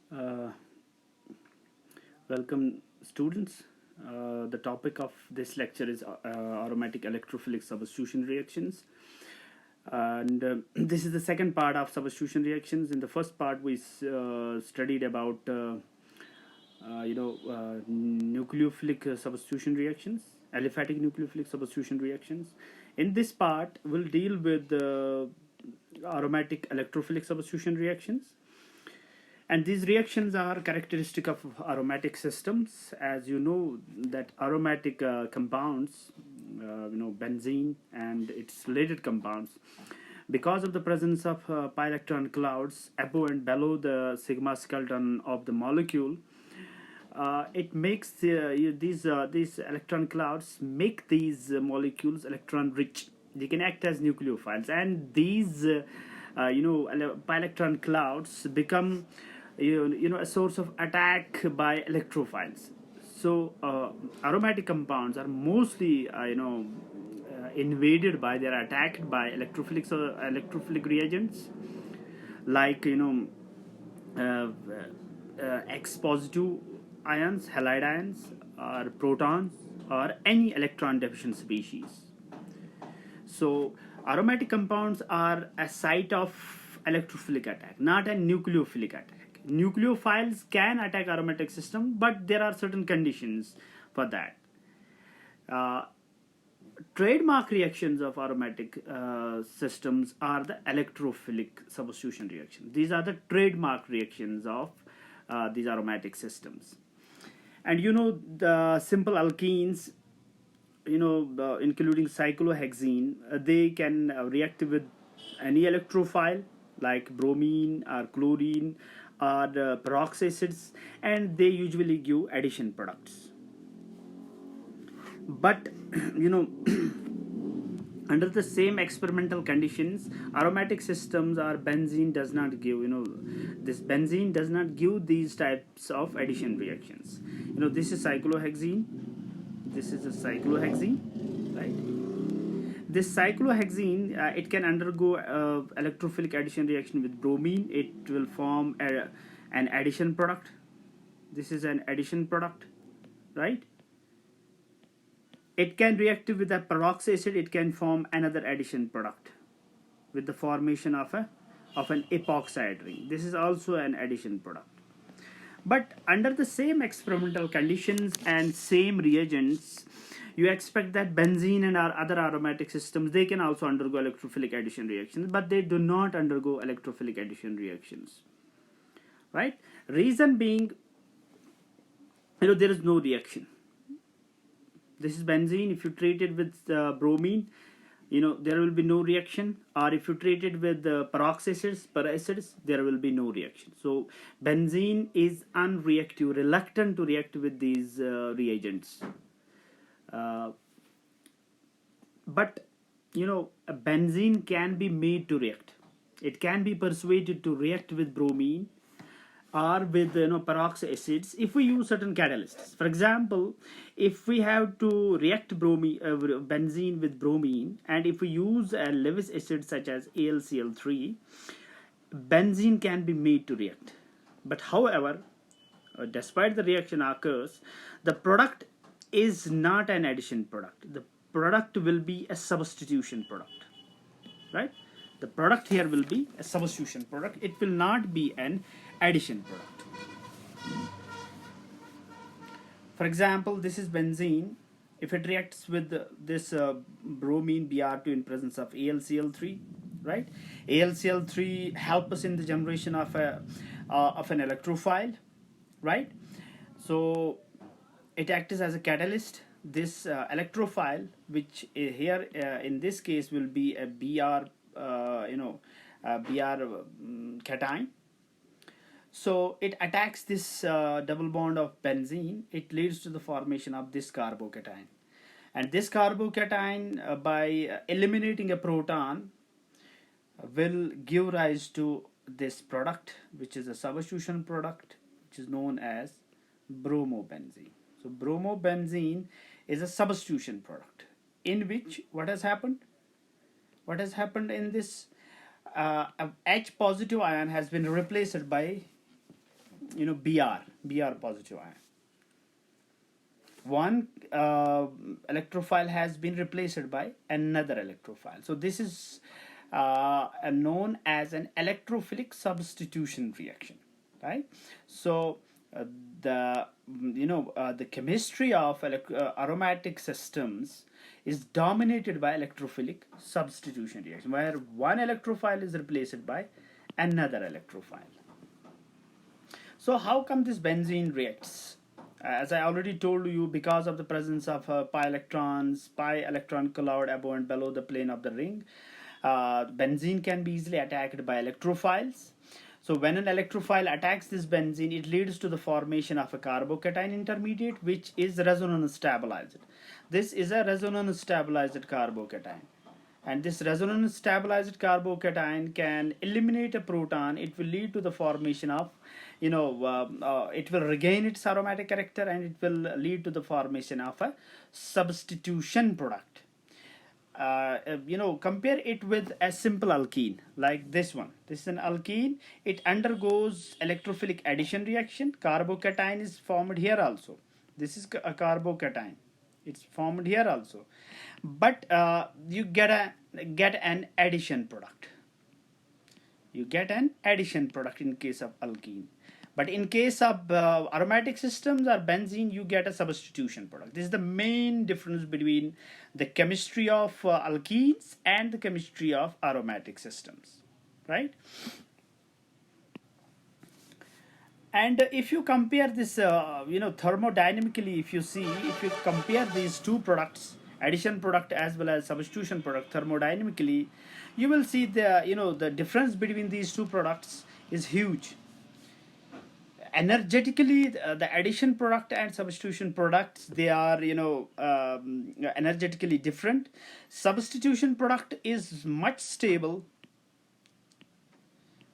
Uh, Welcome, students. The topic of this lecture is aromatic electrophilic substitution reactions, and this is the second part of substitution reactions. In the first part, we studied about nucleophilic substitution reactions, aliphatic nucleophilic substitution reactions. In this part, we'll deal with aromatic electrophilic substitution reactions, and these reactions are characteristic of aromatic systems. As you know, that aromatic compounds, benzene and its related compounds, because of the presence of pi electron clouds above and below the sigma skeleton of the molecule, it makes these electron clouds make these molecules electron rich. They can act as nucleophiles, and these pi electron clouds become a source of attack by electrophiles. So aromatic compounds are mostly invaded by, they're attacked by electrophilic reagents, like X positive ions, halide ions, or protons, or any electron deficient species. So aromatic compounds are a site of electrophilic attack, not a nucleophilic attack. Nucleophiles can attack aromatic system, but there are certain conditions for that. Trademark reactions of aromatic systems are the electrophilic substitution reaction. These are the trademark reactions of these aromatic systems. And the simple alkenes, including cyclohexene, they can react with any electrophile like bromine or chlorine or peroxacids, and they usually give addition products. But under the same experimental conditions, aromatic systems or benzene does not give, this benzene does not give these types of addition reactions. This is cyclohexene, this is a cyclohexene, right? This cyclohexene, it can undergo electrophilic addition reaction with bromine. It will form an addition product. This is an addition product, right? It can react with a peroxacid. It can form another addition product with the formation of an epoxide ring. This is also an addition product. But under the same experimental conditions and same reagents, you expect that benzene and our other aromatic systems, they can also undergo electrophilic addition reactions, but they do not undergo electrophilic addition reactions, right? Reason being, there is no reaction. This is benzene. If you treat it with bromine, there will be no reaction. Or if you treat it with peroxacids, there will be no reaction. So benzene is unreactive, reluctant to react with these reagents. But a benzene can be made to react. It can be persuaded to react with bromine or with peroxacids if we use certain catalysts. For example, if we have to react benzene with bromine, and if we use a Lewis acid such as AlCl3, benzene can be made to react. But however, despite the reaction occurs, the product is not an addition product. The product will be a substitution product, right? The product here will be a substitution product. It will not be an addition product. For example, this is benzene. If it reacts with this bromine Br2 in presence of AlCl3, right? AlCl3 help us in the generation of an electrophile, right? So it acts as a catalyst. This electrophile, which here in this case will be a Br cation. So it attacks this double bond of benzene. It leads to the formation of this carbocation, and this carbocation, by eliminating a proton, will give rise to this product, which is a substitution product, which is known as bromobenzene. So bromobenzene is a substitution product in which what has happened in this H positive ion has been replaced by Br positive ion. One electrophile has been replaced by another electrophile. So this is known as an electrophilic substitution reaction, right? So the chemistry of aromatic systems is dominated by electrophilic substitution reaction, where one electrophile is replaced by another electrophile. So how come this benzene reacts? As I already told you, because of the presence of pi electron cloud above and below the plane of the ring, benzene can be easily attacked by electrophiles. So when an electrophile attacks this benzene, it leads to the formation of a carbocation intermediate, which is resonance stabilized. This is a resonance stabilized carbocation. And this resonance stabilized carbocation can eliminate a proton. It will lead to the formation of, it will regain its aromatic character, and it will lead to the formation of a substitution product. Compare it with a simple alkene like this one. This is an alkene. It undergoes electrophilic addition reaction. Carbocation is formed here also. This is a carbocation. It's formed here also, but you get an addition product. You get an addition product in case of alkene. But in case of aromatic systems or benzene, you get a substitution product. This is the main difference between the chemistry of alkenes and the chemistry of aromatic systems, right? And if you compare this, thermodynamically, if you compare these two products, addition product as well as substitution product, thermodynamically, you will see the difference between these two products is huge. Energetically, the addition product and substitution products, they are energetically different. Substitution product is much stable.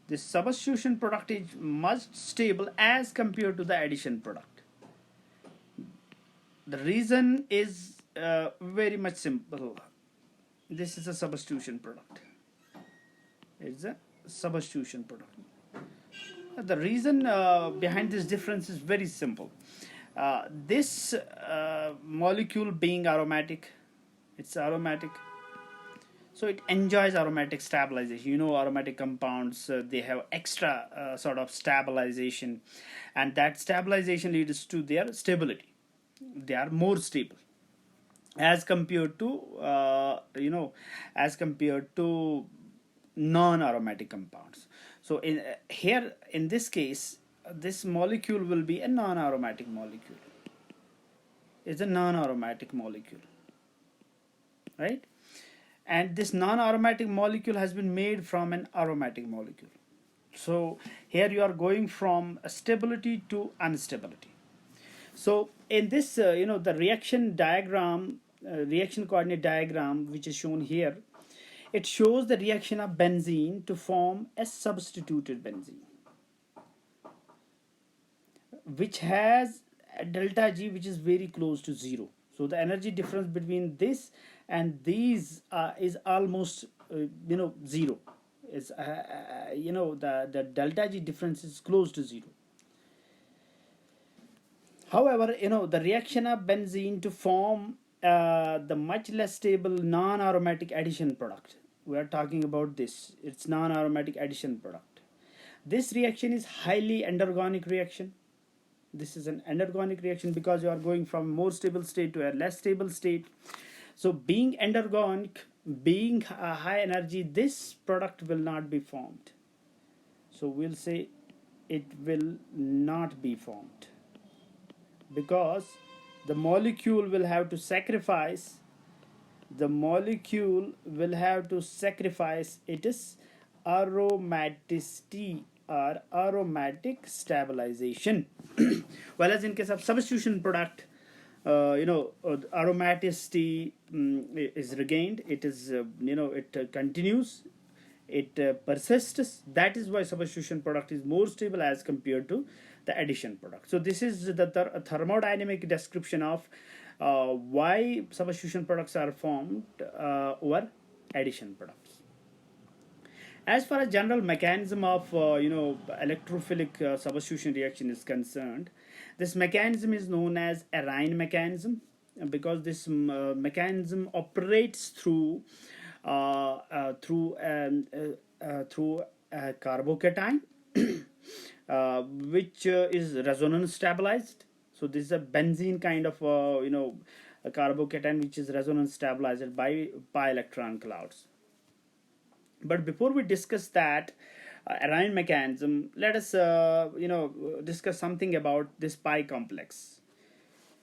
This substitution product is much stable as compared to the addition product. The reason is very much simple. This is a substitution product. It's a substitution product. The reason behind this difference is very simple. This molecule being aromatic, it's aromatic, so it enjoys aromatic stabilization. Aromatic compounds, they have extra sort of stabilization, and that stabilization leads to their stability. They are more stable as compared to non-aromatic compounds. So in this case, this molecule will be a non-aromatic molecule. It's a non-aromatic molecule, right? And this non-aromatic molecule has been made from an aromatic molecule. So here you are going from stability to instability. So in this, the reaction diagram, reaction coordinate diagram, which is shown here, it shows the reaction of benzene to form a substituted benzene, which has a delta G which is very close to 0. So the energy difference between this and these is almost 0. It's the delta G difference is close to 0. However, the reaction of benzene to form the much less stable non-aromatic addition product. We are talking about this. It's non-aromatic addition product. This reaction is highly endergonic reaction. This is an endergonic reaction because you are going from more stable state to a less stable state. So being endergonic, being high energy, this product will not be formed. So we'll say it will not be formed because the molecule will have to sacrifice its aromaticity or aromatic stabilization. Whereas in case of substitution product, aromaticity is regained. It is it continues, it persists. That is why substitution product is more stable as compared to the addition product. So this is the thermodynamic description of why substitution products are formed over addition products. As far as general mechanism of electrophilic substitution reaction is concerned, this mechanism is known as Arenium mechanism, because this mechanism operates through a carbocation which is resonance stabilized. So this is a benzene kind of a carbocation which is resonance stabilized by pi electron clouds. But before we discuss that Arenium mechanism, let us discuss something about this pi complex.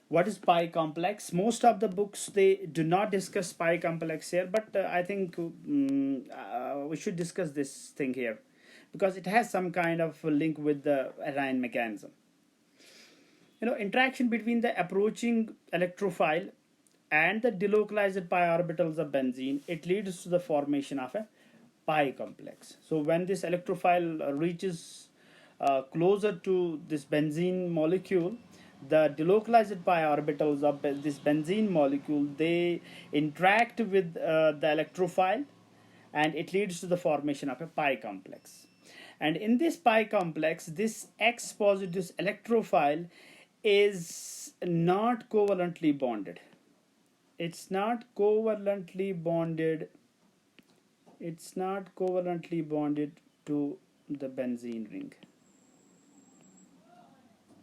What is pi complex? Most of the books, they do not discuss pi complex here, but I think we should discuss this thing here, because it has some kind of link with the Arenium mechanism. Interaction between the approaching electrophile and the delocalized pi orbitals of benzene, it leads to the formation of a pi complex. So when this electrophile reaches closer to this benzene molecule, the delocalized pi orbitals of this benzene molecule, they interact with the electrophile, and it leads to the formation of a pi complex. And in this pi complex, this X positive electrophile is not covalently bonded. It's not covalently bonded. It's not covalently bonded to the benzene ring.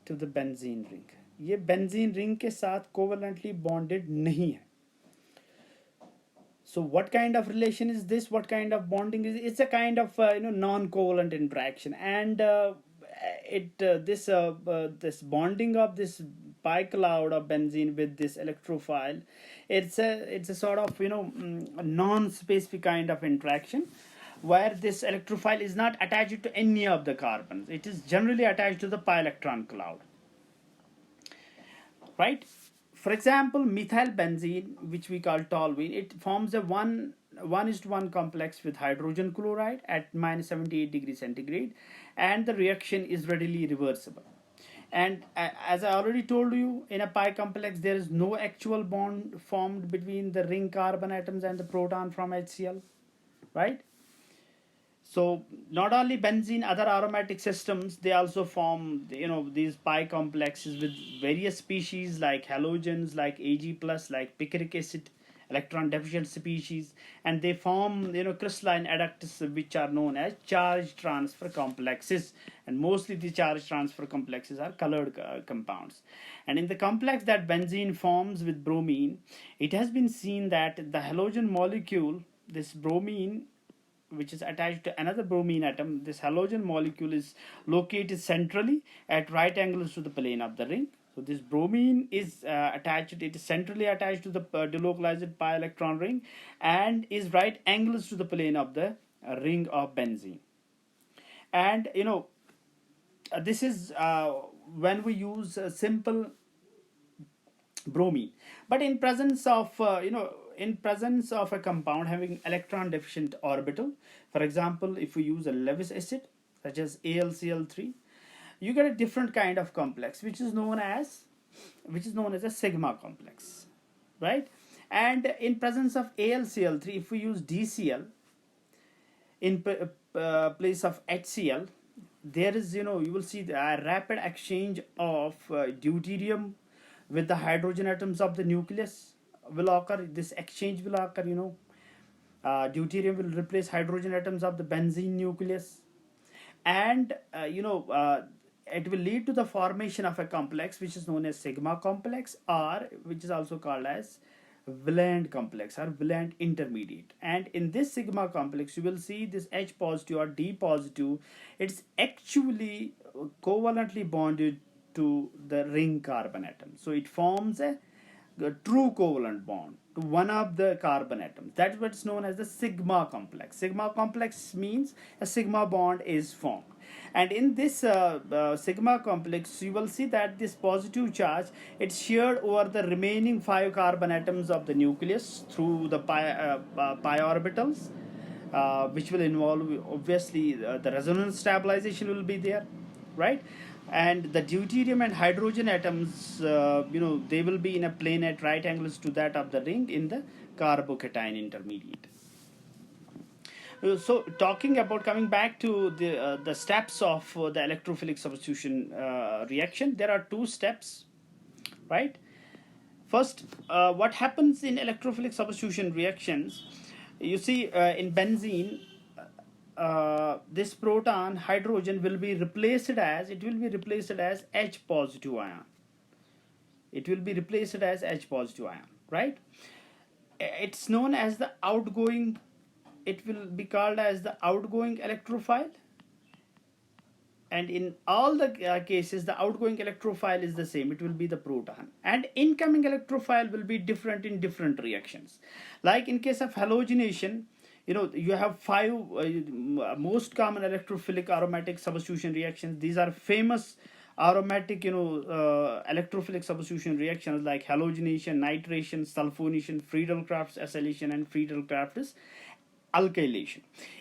To the benzene ring. ये benzene ring के साथ covalently bonded नहीं है. So what kind of relation is this? What kind of bonding is it? It's a kind of non-covalent interaction, and this bonding of this pi cloud of benzene with this electrophile, it's a sort of non-specific kind of interaction, where this electrophile is not attached to any of the carbons. It is generally attached to the pi electron cloud, right? For example, methyl benzene, which we call toluene, it forms a 1:1 complex with hydrogen chloride at minus 78 degrees centigrade, and the reaction is readily reversible. And as I already told you, in a pi complex, there is no actual bond formed between the ring carbon atoms and the proton from HCl, right? So not only benzene, other aromatic systems, they also form these pi complexes with various species like halogens, like Ag plus, like picric acid, electron deficient species, and they form crystalline adducts which are known as charge transfer complexes, and mostly the charge transfer complexes are colored compounds. And in the complex that benzene forms with bromine, it has been seen that the halogen molecule, this bromine, which is attached to another bromine atom, this halogen molecule is located centrally at right angles to the plane of the ring. So this bromine is attached, it is centrally attached to the delocalized pi electron ring, and is right angles to the plane of the ring of benzene. And this is when we use simple bromine. But in presence of a compound having electron deficient orbital, for example, if we use a Lewis acid such as AlCl3, you get a different kind of complex which is known as a sigma complex, right? And in presence of AlCl3, if we use DCl in place of HCl, there is you will see the rapid exchange of deuterium with the hydrogen atoms of the nucleus will occur. This exchange will occur. Deuterium will replace hydrogen atoms of the benzene nucleus, and it will lead to the formation of a complex which is known as sigma complex, or which is also called as valent complex or valent intermediate. And in this sigma complex, you will see this H positive or D positive, it's actually covalently bonded to the ring carbon atom. So it forms a true covalent bond to one of the carbon atoms. That's what's known as the sigma complex. Sigma complex means a sigma bond is formed. And in this sigma complex, you will see that this positive charge, it's shared over the remaining 5 carbon atoms of the nucleus through the pi orbitals, which will involve, obviously, the resonance stabilization will be there, right? And the deuterium and hydrogen atoms, they will be in a plane at right angles to that of the ring in the carbocation intermediate. So talking about, coming back to the steps of the electrophilic substitution reaction, there are two steps, right? First, what happens in electrophilic substitution reactions? You see, in benzene, this proton hydrogen will be replaced as, it will be replaced as H positive ion. It will be replaced as H positive ion, right? It's known as the outgoing, it will be called as the outgoing electrophile, and in all the cases the outgoing electrophile is the same, it will be the proton, and incoming electrophile will be different in different reactions. Like in case of halogenation, you have five most common electrophilic aromatic substitution reactions. These are famous aromatic electrophilic substitution reactions like halogenation, nitration, sulfonation, Friedel-Crafts acylation, and Friedel-Crafts alkylation.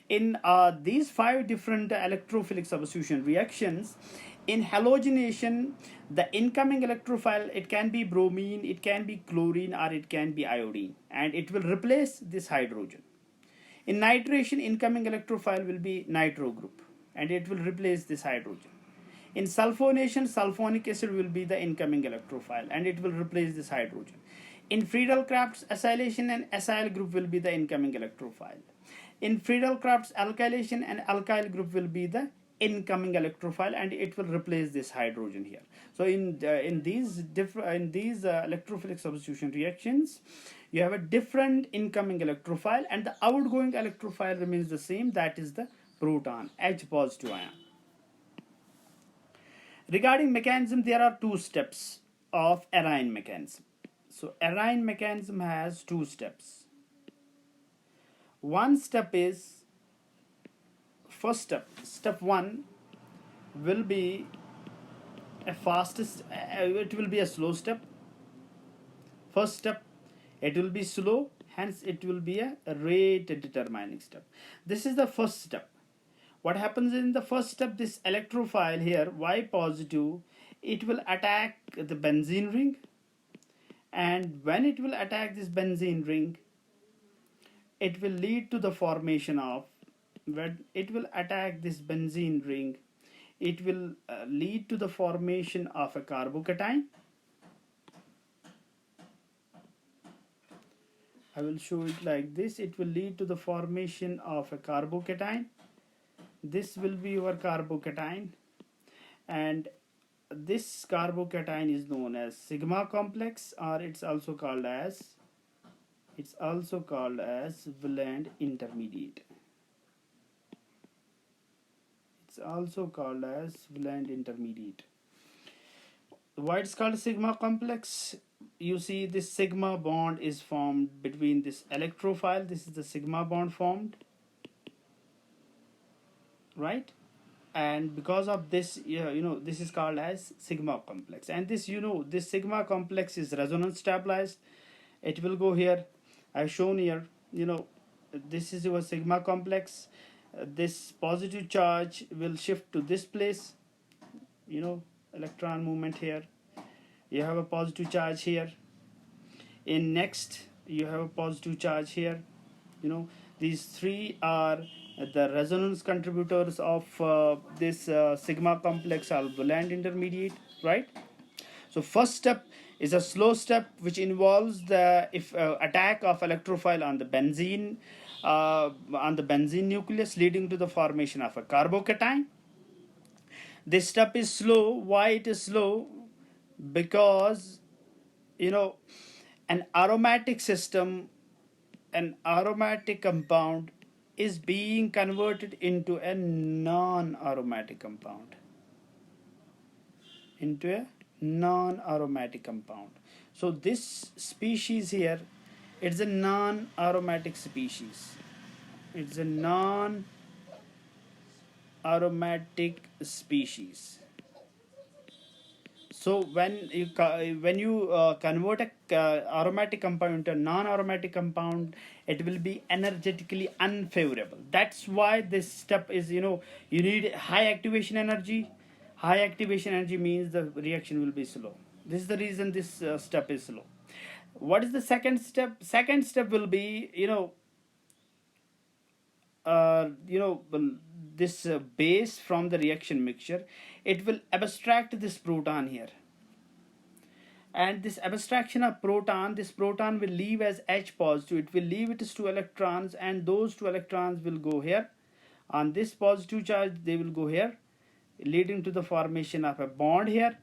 In these five different electrophilic substitution reactions, in halogenation, the incoming electrophile, it can be bromine, it can be chlorine, or it can be iodine, and it will replace this hydrogen. In nitration, incoming electrophile will be nitro group, and it will replace this hydrogen. In sulfonation, sulfonic acid will be the incoming electrophile, and it will replace this hydrogen. In Friedel-Crafts acylation, and acyl group will be the incoming electrophile. In Friedel-Crafts alkylation, and alkyl group will be the incoming electrophile, and it will replace this hydrogen here. So in these electrophilic substitution reactions, you have a different incoming electrophile, and the outgoing electrophile remains the same, that is the proton, H positive ion. Regarding mechanism, there are two steps of Arenium mechanism. So Arenium mechanism has two steps. One step is, first step 1 will be a fastest, it will be a slow step. First step, it will be slow, hence it will be a rate determining step. This is the first step. What happens in the first step, this electrophile here, Y positive, it will attack the benzene ring, and when it will attack this benzene ring, it will lead to the formation of, when it will attack this benzene ring, it will lead to the formation of a carbocation. I will show it like this. It will lead to the formation of a carbocation. This will be your carbocation, and this carbocation is known as sigma complex, or it's also called as valent intermediate. It's also called as valent intermediate. Why it's called sigma complex? You see, this sigma bond is formed between this electrophile. This is the sigma bond formed, right? And because of this, this is called as sigma complex. And this, this sigma complex is resonance stabilized. It will go here. I've shown here. This is your sigma complex. This positive charge will shift to this place. Electron movement here. You have a positive charge here. In next, you have a positive charge here. These three are the resonance contributors of this sigma complex or valent intermediate, right? So first step is a slow step which involves the attack of electrophile on the benzene nucleus, leading to the formation of a carbocation. This step is slow. Why it is slow? Because an aromatic system, an aromatic compound is being converted into a non-aromatic compound. So this species here, it's a non-aromatic species. It's a non-aromatic species. So when you convert a aromatic compound into a non-aromatic compound, it will be energetically unfavorable. That's why this step is, you need high activation energy. High activation energy means the reaction will be slow. This is the reason this step is slow. What is the second step? Second step will be, this base from the reaction mixture, it will abstract this proton here. And this abstraction of proton, this proton will leave as H positive. It will leave its 2 electrons, and those 2 electrons will go here. On this positive charge, they will go here, leading to the formation of a bond here.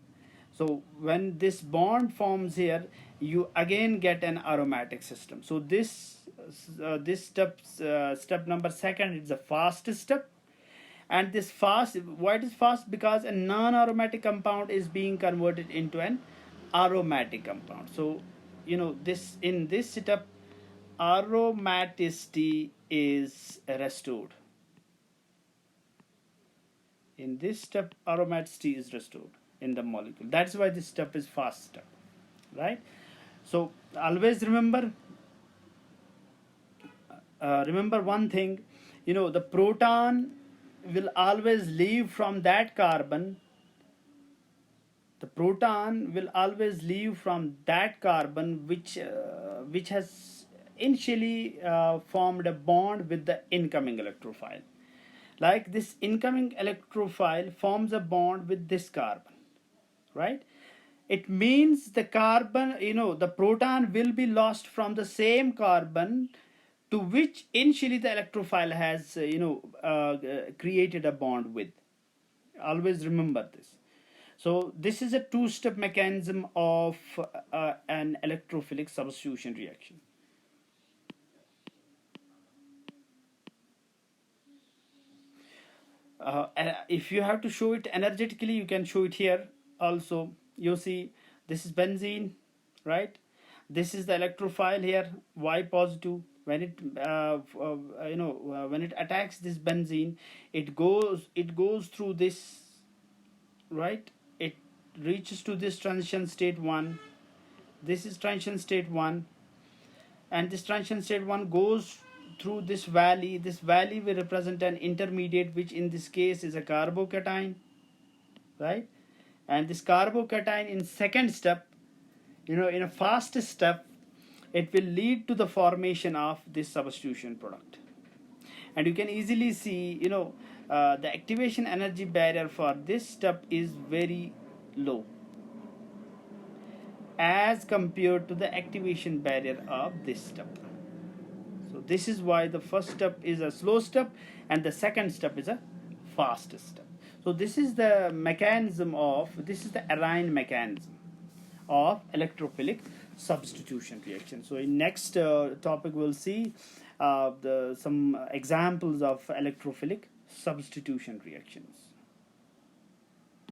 So when this bond forms here, you again get an aromatic system. So this step number second is the fastest step. And this fast, why it is fast? Because a non-aromatic compound is being converted into an aromatic compound. So this, in this step, aromaticity is restored. In this step, aromaticity is restored in the molecule. That's why this step is fast step, right? So always remember one thing, the proton will always leave from that carbon. The proton will always leave from that carbon which has initially formed a bond with the incoming electrophile. Like this incoming electrophile forms a bond with this carbon, right? It means the carbon, the proton will be lost from the same carbon to which initially the electrophile has created a bond with. Always remember this. So this is a two-step mechanism of an electrophilic substitution reaction. If you have to show it energetically, you can show it here also. You see, this is benzene, right? This is the electrophile here, Y positive. When it when it attacks this benzene, it goes through this, right? It reaches to this transition state 1. This is transition state 1, and this transition state 1 goes through this valley. This valley will represent an intermediate, which in this case is a carbocation, right? And this carbocation in second step, in a fast step, it will lead to the formation of this substitution product. And you can easily see, the activation energy barrier for this step is very low as compared to the activation barrier of this step. So this is why the first step is a slow step and the second step is a fast step. So this is the mechanism this is the Arenium mechanism of electrophilic substitution reaction. So in next topic we'll see some examples of electrophilic substitution reactions.